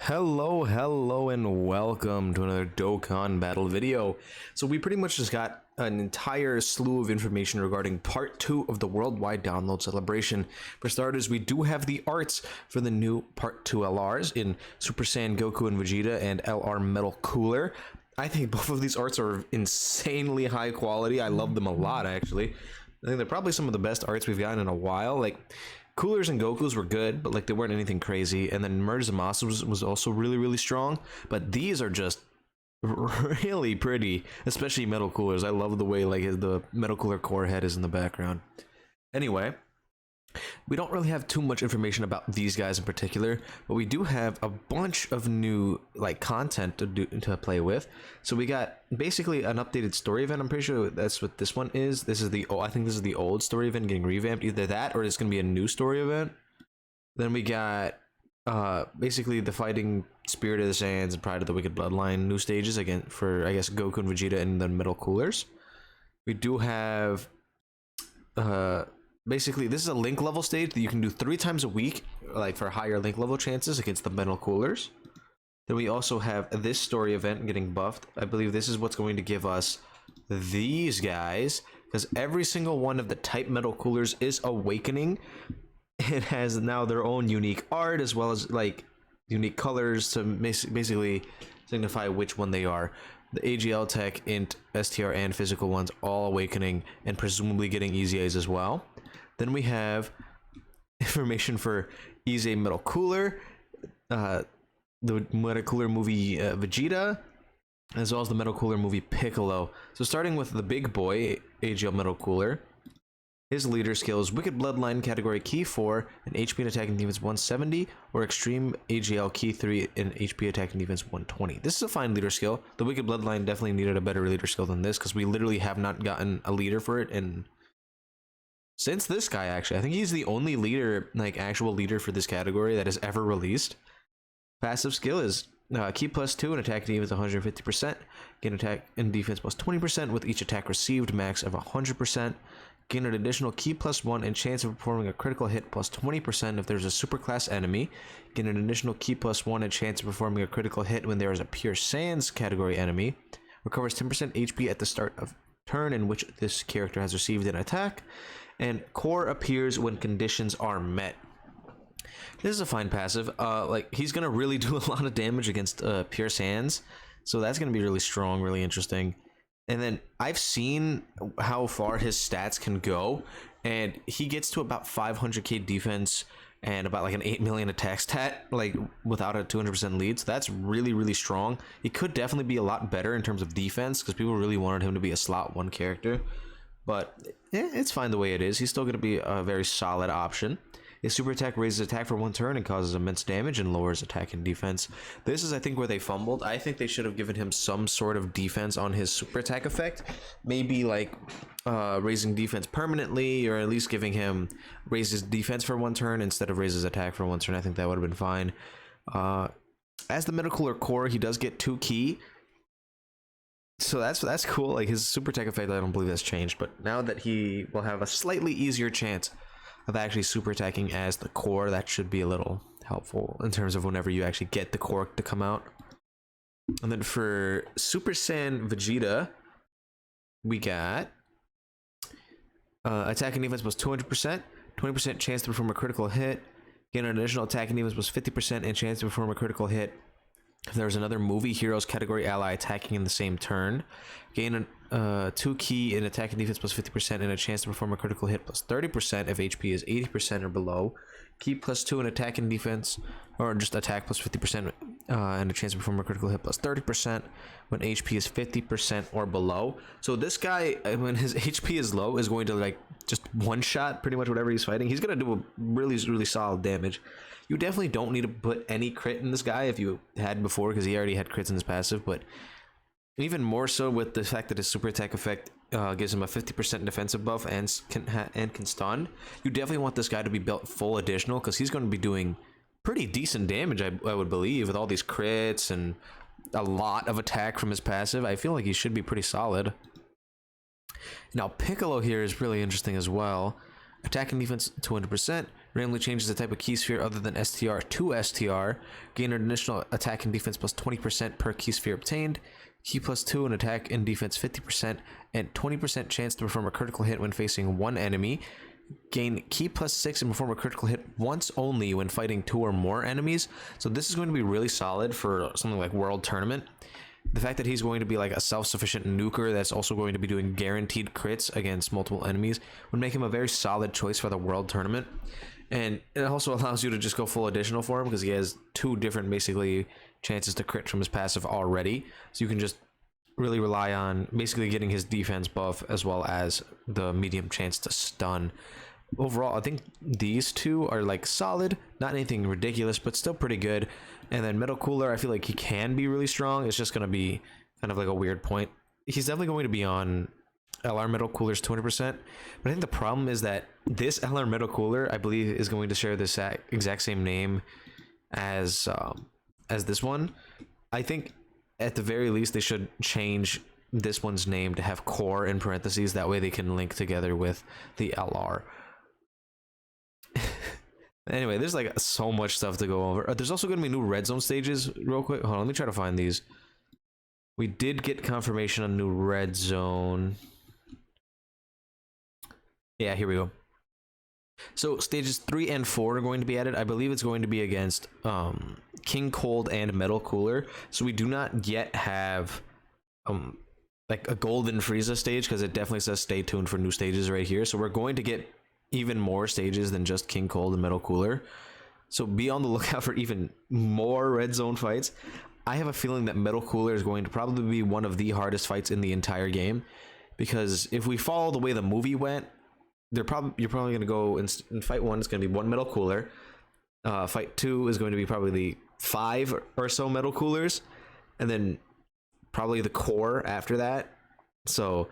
Hello, and welcome to another Dokkan battle video. So we pretty much just got an entire slew of information regarding part 2 of the worldwide download celebration. For starters, we do have the arts for the new part 2 LRs in Super Saiyan Goku and Vegeta and LR Metal Cooler. I think both of these arts are insanely high quality. I love them a lot, actually. I think they're probably some of the best arts we've gotten in a while. Like, Coolers and Gokus were good, but like they weren't anything crazy. And then Merge Zamasu was also really strong. But these are just really pretty, especially Metal Coolers. I love the way like the Metal Cooler core head is in the background. Anyway, we don't really have too much information about these guys in particular, but we do have a bunch of new like content to play with. So we got basically an updated story event. I'm pretty sure that's what this one is. This is the I think this is the old story event getting revamped. Either that or it's going to be a new story event. Then we got basically the Fighting Spirit of the Saiyans and Pride of the Wicked Bloodline new stages again for I guess Goku and Vegeta and the Metal Coolers. We do have basically this is a link level stage that you can do 3 times a week, like for higher link level chances against the Metal Coolers. Then we also have this story event getting buffed. I believe this is what's going to give us these guys, because every single one of the type Metal Coolers is awakening. It has now their own unique art as well as like unique colors to basically signify which one they are. The AGL tech, int, STR, and physical ones all awakening and presumably getting EZAs as well. Then we have information for EZA Metal Cooler, the Metal Cooler movie Vegeta, as well as the Metal Cooler movie Piccolo. So starting with the big boy, AGL Metal Cooler, his leader skill is Wicked Bloodline category key 4 and HP and attack and defense 170, or Extreme AGL key 3 and HP attack and defense 120. This is a fine leader skill. The Wicked Bloodline definitely needed a better leader skill than this, because we literally have not gotten a leader for it in since this guy. Actually, I think he's the only leader, like actual leader for this category that is ever released. Passive skill is key +2 and attack and defense 150%, gain attack and defense +20% with each attack received, max of 100%. Gain an additional key +1 and chance of performing a critical hit +20% if there's a superclass enemy. Gain an additional key +1 and chance of performing a critical hit when there is a pure Saiyans category enemy. Recovers 10% HP at the start of turn in which this character has received an attack. And core appears when conditions are met. This is a fine passive. Like he's gonna really do a lot of damage against pure Saiyans, so that's gonna be really strong, really interesting. And then I've seen how far his stats can go, and he gets to about 500k defense and about like an 8 million attack stat, like without a 200% lead. So that's really strong. He could definitely be a lot better in terms of defense because people really wanted him to be a slot 1 character. But it's fine the way it is. He's still going to be a very solid option. His super attack raises attack for 1 turn and causes immense damage and lowers attack and defense. This is, I think, where they fumbled. I think they should have given him some sort of defense on his super attack effect. Maybe like raising defense permanently, or at least giving him raises defense for 1 turn instead of raises attack for 1 turn. I think that would have been fine. As the Metal Cooler core, he does get 2 key. So that's cool. Like his super attack effect, I don't believe that's changed, but now that he will have a slightly easier chance of actually super attacking as the core, that should be a little helpful in terms of whenever you actually get the core to come out. And then for Super Saiyan Vegeta, we got attack and defense was 200%, 20% chance to perform a critical hit, gain an additional attack and defense was 50% and chance to perform a critical hit if there's another movie heroes category ally attacking in the same turn. Gain 2 key in attack and defense +50% and a chance to perform a critical hit +30% if HP is 80% or below. Key +2 in attack and defense, or just attack +50% and a chance to perform a critical hit +30% when HP is 50% or below. So this guy, when his HP is low, is going to like just one-shot pretty much whatever he's fighting. He's going to do a really solid damage. You definitely don't need to put any crit in this guy if you had before, because he already had crits in his passive, but even more so with the fact that his super attack effect gives him a 50% defensive buff and can stun. You definitely want this guy to be built full additional, because he's going to be doing pretty decent damage, I would believe, with all these crits and a lot of attack from his passive. I feel like he should be pretty solid. Now Piccolo here is really interesting as well. Attack and defense 200%, Randomly changes the type of key sphere other than STR to STR. Gain an additional attack and defense plus 20% per key sphere obtained. Key plus 2 and attack and defense 50%, and 20% chance to perform a critical hit when facing one enemy. Gain key plus 6 and perform a critical hit once only when fighting 2 or more enemies. So this is going to be really solid for something like World Tournament. The fact that he's going to be like a self-sufficient nuker that's also going to be doing guaranteed crits against multiple enemies would make him a very solid choice for the World Tournament. And it also allows you to just go full additional for him because he has 2 different basically chances to crit from his passive already. So you can just really rely on basically getting his defense buff as well as the medium chance to stun. Overall, I think these 2 are like solid, not anything ridiculous, but still pretty good. And then Metal Cooler, I feel like he can be really strong. It's just going to be kind of like a weird point. He's definitely going to be on LR Metal Cooler's 200%, but I think the problem is that this LR Metal Cooler, I believe, is going to share this exact same name as this one. I think at the very least they should change this one's name to have core in parentheses. That way they can link together with the LR. Anyway, there's like so much stuff to go over. There's also going to be new red zone stages real quick. Hold on, let me try to find these. We did get confirmation on new red zone. Yeah, here we go. So stages 3 and 4 are going to be added. I believe it's going to be against King Cold and Metal Cooler. So we do not yet have like a golden Frieza stage because it definitely says stay tuned for new stages right here. So we're going to get even more stages than just King Cold and Metal Cooler. So be on the lookout for even more red zone fights. I have a feeling that Metal Cooler is going to probably be one of the hardest fights in the entire game, because if we follow the way the movie went, you're probably going to go in fight 1. It's going to be 1 Metal Cooler. Fight 2 is going to be probably 5 or so Metal Coolers, and then probably the core after that. So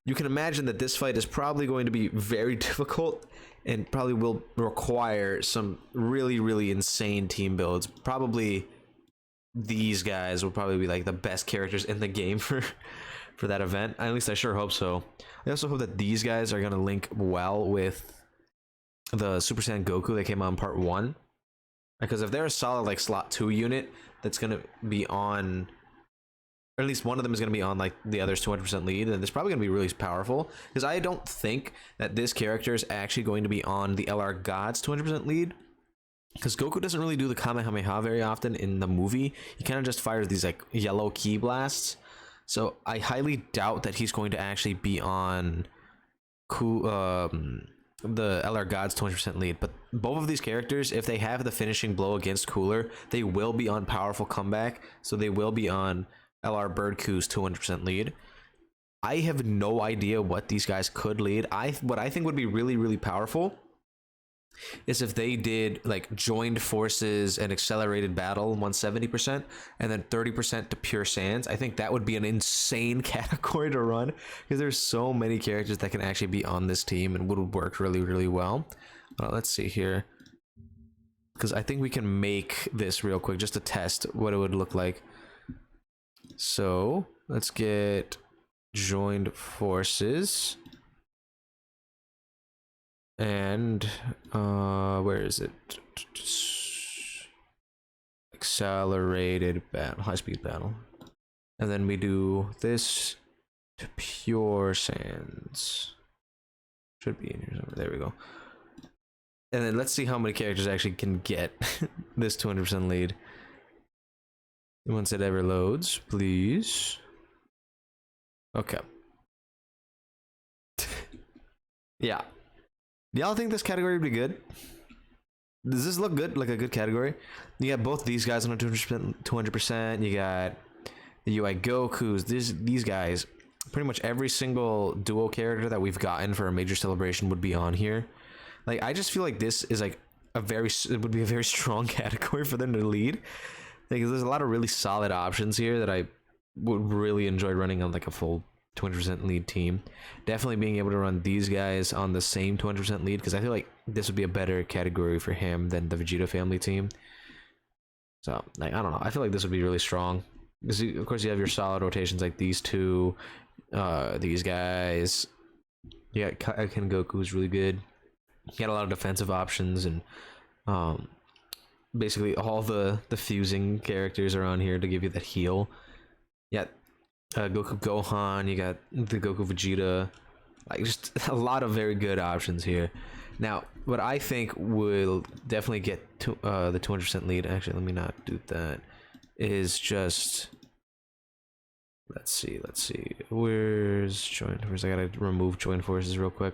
you can imagine that this fight is probably going to be very difficult and probably will require some really, really insane team builds. Probably these guys will probably be like the best characters in the game for that event. At least I sure hope so. I also hope that these guys are going to link well with the Super Saiyan Goku that came out in part 1. Because if they're a solid like slot 2 unit that's going to be on, or at least one of them is going to be on like the other's 200% lead, then it's probably going to be really powerful. Because I don't think that this character is actually going to be on the LR God's 200% lead. Because Goku doesn't really do the Kamehameha very often in the movie. He kind of just fires these like yellow ki blasts. So I highly doubt that he's going to actually be on the LR God's 20% lead. But both of these characters, if they have the finishing blow against Cooler, they will be on Powerful Comeback. So they will be on LR Birdcoo's 200% lead. I have no idea what these guys could lead. What I think would be really, really powerful is if they did like joined forces and accelerated battle 170% and then 30% to pure sands. I think that would be an insane category to run, because there's so many characters that can actually be on this team and would work really, really well. Let's see here, because I think we can make this real quick just to test what it would look like. So let's get joined forces. And where is it? Accelerated battle, high-speed battle. And then we do this to pure sands. Should be in here somewhere. There we go. And then let's see how many characters actually can get this 200% lead. Once it ever loads, please. Okay. Yeah. Y'all think this category would be good? Does this look good? Like a good category? You got both these guys on a 200%. You got the UI Gokus. These guys. Pretty much every single duo character that we've gotten for a major celebration would be on here. Like, I just feel like this is like it would be a very strong category for them to lead. Like, there's a lot of really solid options here that I would really enjoy running on like a full 200% lead team. Definitely being able to run these guys on the same 200% lead, because I feel like this would be a better category for him than the Vegeta family team. So like, I don't know, I feel like this would be really strong, because of course you have your solid rotations like these two, these guys. Yeah, Ken Goku is really good. You got a lot of defensive options, and basically all the fusing characters are on here to give you that heal. Yeah, Goku Gohan, you got the Goku Vegeta, like just a lot of very good options here. Now, what I think will definitely get to the 200% lead, actually let me not do that, is just, let's see, where's Joint Forces? I gotta remove Joint Forces real quick.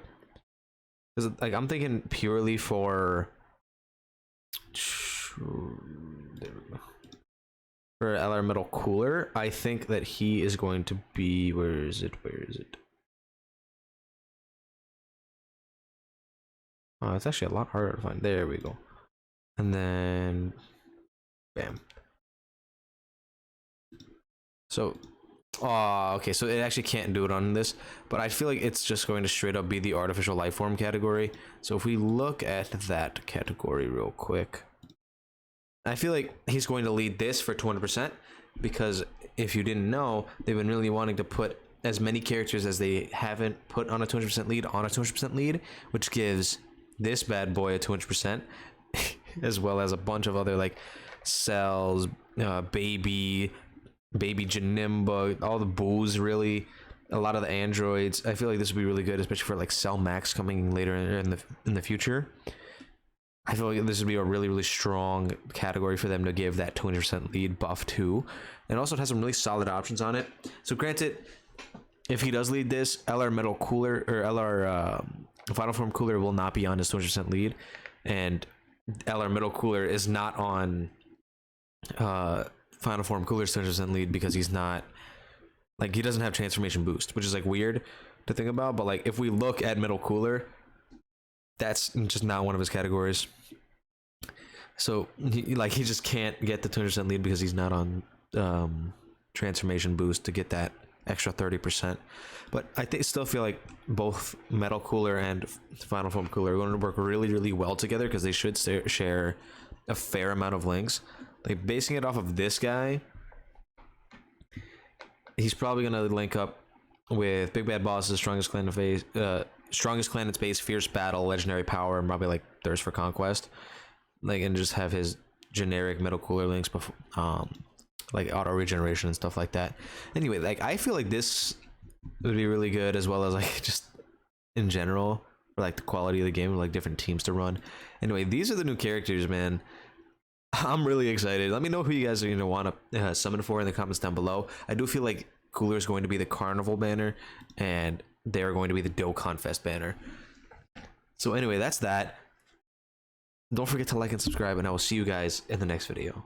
Because like I'm thinking purely for, there we go. For LR Metal Cooler, I think that he is going to be, where is it? Oh, it's actually a lot harder to find. There we go. And then, bam. So, okay, so it actually can't do it on this, but I feel like it's just going to straight up be the artificial life form category. So if we look at that category real quick, I feel like he's going to lead this for 200%, because if you didn't know, they've been really wanting to put as many characters as they haven't put on a 200% lead on a 200% lead, which gives this bad boy a 200%, as well as a bunch of other like Cells, Baby Janimba, all the Boos, really, a lot of the androids. I feel like this would be really good, especially for like Cell Max coming later in the future. I feel like this would be a really strong category for them to give that 200% lead buff to. And also it has some really solid options on it. So granted, if he does lead this, LR Metal Cooler, or LR Final Form Cooler will not be on his 200% lead. And LR Metal Cooler is not on Final Form Cooler's 200% lead, because he's not, like, he doesn't have transformation boost, which is like weird to think about. But like if we look at Metal Cooler, that's just not one of his categories. So he just can't get the 200% lead because he's not on transformation boost to get that extra 30%. But I still feel like both Metal Cooler and Final Form Cooler are going to work really well together, because they should share a fair amount of links. Like basing it off of this guy, he's probably going to link up with Big Bad Boss's Strongest Clan in Space, Fierce Battle, Legendary Power, and probably like Thirst for Conquest, like, and just have his generic Metal Cooler links before, like auto regeneration and stuff like that. Anyway, like I feel like this would be really good, as well as like just in general for like the quality of the game, like different teams to run. Anyway, these are the new characters, man. I'm really excited. Let me know who you guys are going to want to summon for in the comments down below. I do feel like Cooler is going to be the Carnival banner, and they're going to be the Dokkan Fest banner. So anyway, that's that. Don't forget to like and subscribe, and I will see you guys in the next video.